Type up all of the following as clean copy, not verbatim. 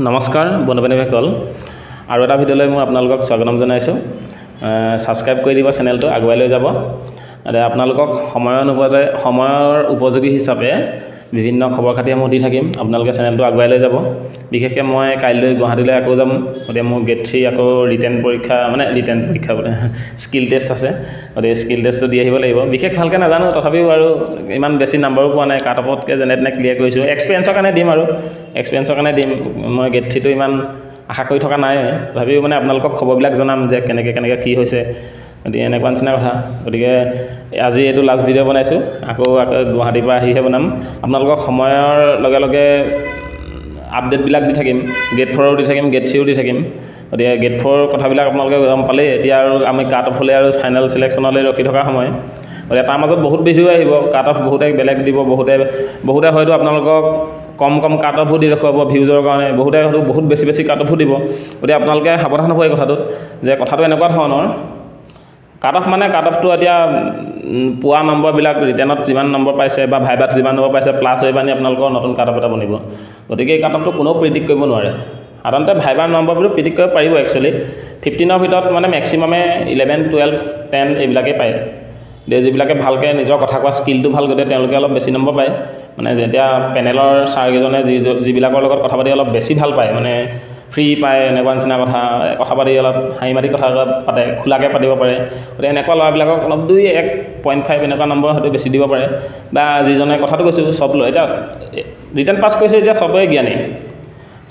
নমস্কাৰ বন্ধু-বান্ধৱীসকল আৰু এটা ভিডিঅ'লৈ মই আপোনালোকক স্বাগতম জনাইছোঁ সাবস্ক্ৰাইব কৰি দিব চেনেলটো আগুৱাই লৈ যাব আৰু আপোনালোকক সময়ৰ উপযোগী হিচাপে বিভিন্ন খবৰ খাতিসমূহ দি থাকিম আপোনালোকে চেনেলটো আগুৱাই লৈ যাব বিশেষকৈ মই কাইলৈ গুৱাহাটীলৈ আকৌ যাম গতিকে মোৰ গেট 3 আকৌ ৰিটেন পৰীক্ষা বোলে স্কিল টেষ্ট আছে গতিকে স্কিল টেষ্টটো দি আহিব লাগিব বিশেষ ভালকৈ নাজানো তথাপিও আৰু ইমান বেছি নাম্বাৰো পোৱা নাই কাট অফতকৈ যেনে তেনে ক্লিয়াৰ কৰিছোঁ এক্সপিৰিয়েঞ্চৰ কাৰণে দিম মই গেট 3টো ইমান আশা কৰি থকা নাই তথাপিও মানে আপোনালোকক খবৰবিলাক জনাম যে কেনেকৈ কি হৈছে গতিকে এনেকুৱা নিচিনা কথা গতিকে আজি এইটো লাষ্ট ভিডিঅ' বনাইছোঁ আকৌ গুৱাহাটীৰ পৰা আহিহে বনাম আপোনালোকক সময়ৰ লগে লগে আপডেটবিলাক দি থাকিম গেট 4ৰো দি থাকিম গেট 3ৰো দি থাকিম গতিকে গেট 4 কথাবিলাক আপোনালোকে গম পালেই এতিয়া আৰু আমি কাট অফ হ'লে আৰু ফাইনেল চিলেকশ্যনলৈ ৰখি থকা সময় গতিকে তাৰ মাজত বহুত ভিডিঅ' আহিব কাট অফ বহুতে বেলেগ দিব বহুতে হয়তো আপোনালোকক কম কাট অফো দি দেখুৱাব ভিউজৰ কাৰণে বহুতে হয়তো বহুত বেছি কাট অফো দিব গতিকে আপোনালোকে সাৱধান হ'ব এই কথাটোত যে কথাটো এনেকুৱা ধৰণৰ কাট অফটো এতিয়া পোৱা নম্বৰবিলাক ৰিটেনত যিমান নম্বৰ পাইছে বা ভাইবাত যিমান নম্বৰ পাইছে প্লাছ হৈ পানি আপোনালোকৰ নতুন কাট অফ এটা বনিব গতিকে এই কাট অফটো কোনেও প্ৰিডিক্ট কৰিব নোৱাৰে সাধাৰণতে ভাইবাৰ নম্বৰবোৰ প্ৰিডিক্ট কৰিব পাৰিব একচুৱেলি 15ৰ ভিতৰত মানে মেক্সিমামে 11 12 10 এইবিলাকেই পায় যিবিলাকে ভালকৈ নিজৰ কথা কোৱা স্কিলটো ভাল গতিকে তেওঁলোকে অলপ বেছি নম্বৰ পায় মানে যেতিয়া পেনেলৰ ছাৰকেইজনে যিবিলাকৰ লগত কথা পাতি অলপ বেছি ভাল পায় মানে ফ্ৰী পায় এনেকুৱা নিচিনা কথা পাতি অলপ হাঁহি মাতি কথা পাতে খোলাকৈ পাতিব পাৰে গতিকে এনেকুৱা ল'ৰাবিলাকক অলপ 1.5 এনেকুৱা নম্বৰ হয়তো বেছি দিব পাৰে বা যিজনে কথাটো কৈছোঁ চব এতিয়া ৰিটাৰ্ণ পাছ কৰিছে এতিয়া চবৰে জ্ঞানী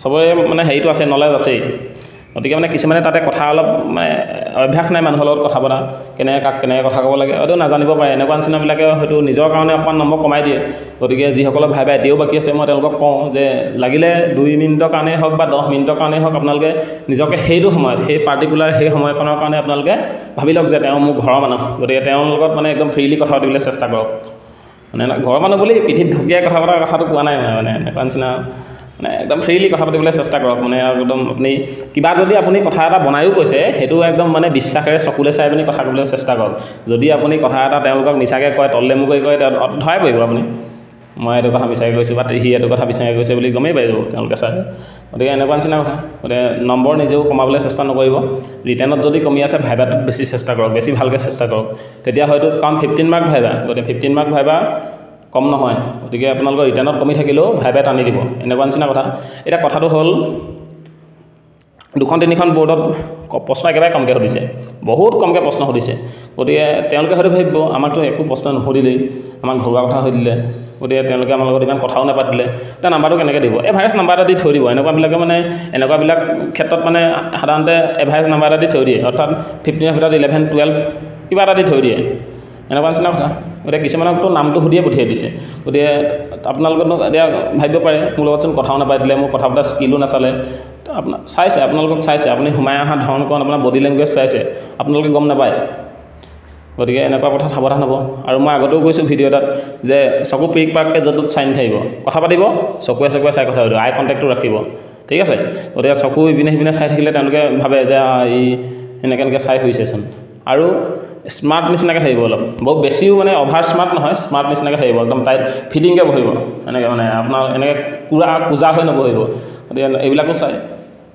চবৰে মানে হেৰিটো আছে নলেজ আছেই গতিকে মানে কিছুমানে তাতে কথা অলপ মানে অভ্যাস নাই মানুহৰ লগত কথা পতা কেনেকৈ কথা ক'ব লাগে হয়তো নাজানিব পাৰে এনেকুৱা নিচিনাবিলাকে হয়তো নিজৰ কাৰণে অকণমান নম্বৰ কমাই দিয়ে গতিকে যিসকলৰ ভাইবা এতিয়াও বাকী আছে মই তেওঁলোকক কওঁ যে লাগিলে 2 মিনিটৰ কাৰণেই হওক বা 10 মিনিটৰ কাৰণেই হওক আপোনালোকে নিজকে সেইটো সময়ত সেই পাৰ্টিকুলাৰ সেই সময়খনৰ কাৰণে আপোনালোকে ভাবি লওক যে তেওঁ মোৰ ঘৰৰ মানুহ গতিকে তেওঁৰ লগত মানে একদম ফ্ৰীলি কথা পাতিবলৈ চেষ্টা কৰক মানে ঘৰৰ মানুহ বুলি পিঠিত ঢুকিয়াই কথা পতাৰ কথাটো কোৱা নাই মানে এনেকুৱা নিচিনা মানে একদম ফ্ৰীলি কথা পাতিবলৈ চেষ্টা কৰক মানে একদম আপুনি কিবা যদি আপুনি কথা এটা বনায়ো কৈছে সেইটো একদম মানে বিশ্বাসেৰে চকুলে চাই পিনি কথা ক'বলৈ চেষ্টা কৰক যদি আপুনি কথা এটা তেওঁলোকক মিছাকৈ কয় তললে মুকৈ কয় ধৰাই পৰিব আপুনি মই এইটো কথা বিচাৰি কৈছোঁ বা সি এইটো কথা বিচাৰি কৈছে বুলি গমেই পাই যাব তেওঁলোকে চাই গতিকে এনেকুৱা নিচিনা কথা গতিকে নম্বৰ নিজেও কমাবলৈ চেষ্টা নকৰিব ৰিটেনত যদি কমি আছে ভাইবাটোত বেছি চেষ্টা কৰক বেছি ভালকৈ চেষ্টা কৰক তেতিয়া হয়তো কাৰণ 15 মাৰ্ক ভাইবা গতিকে 15 মাৰ্ক ভাইবা কম নহয় গতিকে আপোনালোকৰ ৰিটাৰ্ণত কমি থাকিলেও ভাইবাই টানি দিব এনেকুৱা নিচিনা কথা এতিয়া কথাটো হ'ল 2-3খন বৰ্ডত প্ৰশ্ন একেবাৰে কমকৈ সুধিছে বহুত কমকৈ প্ৰশ্ন সুধিছে গতিকে তেওঁলোকে হয়তো ভাবিব আমাকতো একো প্ৰশ্ন নুসুধিলেই আমাক ঘৰুৱা কথা সুধিলে গতিকে তেওঁলোকে আমাৰ লগত ইমান কথাও নাপাতিলে এতিয়া নাম্বাৰটো কেনেকৈ দিব এভাৰেজ নাম্বাৰ এটা দি থৈ দিব এনেকুৱাবিলাক ক্ষেত্ৰত মানে সাধাৰণতে এভাৰেজ নাম্বাৰ এটা দি থৈ দিয়ে অৰ্থাৎ 15ৰ ভিতৰত 11 12 কিবা এটা দি থৈ দিয়ে এনেকুৱা নিচিনা কথা গতিকে কিছুমানকতো নামটো সুধিয়ে পঠিয়াই দিছে গতিকে আপোনালোকতো এতিয়া ভাবিব পাৰে মোৰ লগতচোন কথাও নাপাতিলে মোৰ কথা পতা স্কিলো নাচালে আপোনালোকক চাইছে আপুনি সোমাই অহা ধৰণকণ আপোনাৰ বডি লেংগুৱেজ চাইছে আপোনালোকে গম নাপায় গতিকে এনেকুৱা কথা সাৱধান হ'ব আৰু মই আগতেও কৈছোঁ ভিডিঅ' এটাত যে চকু পিক পাককৈ য'ত চাই নাথাকিব কথা পাতিব চকুৱে চাই কথা পাতিব আই কণ্টেক্টটো ৰাখিব ঠিক আছে গতিকে চকু ইপিনে চাই থাকিলে তেওঁলোকে ভাবে যে ই এনেকৈ চাই হৈছেচোন আৰু স্মাৰ্ট নিচিনাকৈ থাকিব অলপ বহুত বেছিও মানে অভাৰ স্মাৰ্ট নহয় স্মাৰ্ট নিচিনাকৈ থাকিব একদম টাইট ফিটিংকৈ বহিব এনেকৈ মানে আপোনাৰ এনেকৈ কোজা হৈ নবহিব গতিকে এইবিলাকো চাই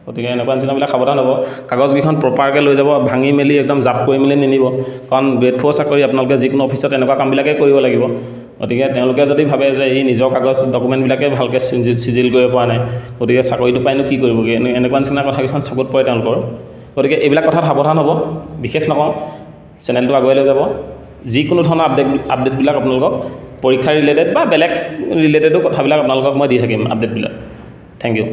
গতিকে এনেকুৱা নিচিনাবিলাক সাৱধান হ'ব কাগজকেইখন প্ৰপাৰকৈ লৈ যাব ভাঙি মেলি একদম জাপ কৰি মেলি নিনিব কাৰণ গ্ৰেড 4 চাকৰি আপোনালোকে যিকোনো অফিচত এনেকুৱা কামবিলাকেই কৰিব লাগিব গতিকে তেওঁলোকে যদি ভাবে যে এই নিজৰ কাগজ ডকুমেণ্টবিলাকে ভালকৈ চিজিল কৰিব পৰা নাই গতিকে চাকৰিটো পাইনো কি কৰিবগৈ এনেকুৱা নিচিনা কথা কিছুমান চকুত পৰে তেওঁলোকৰ গতিকে এইবিলাক কথাত সাৱধান হ'ব বিশেষ নকওঁ চেনেলটো আগুৱাই লৈ যাব যিকোনো ধৰণৰ আপডেটবিলাক আপোনালোকক পৰীক্ষা ৰিলেটেড বা বেলেগ ৰিলেটেডো কথাবিলাক আপোনালোকক মই দি থাকিম আপডেটবিলাক থেংক ইউ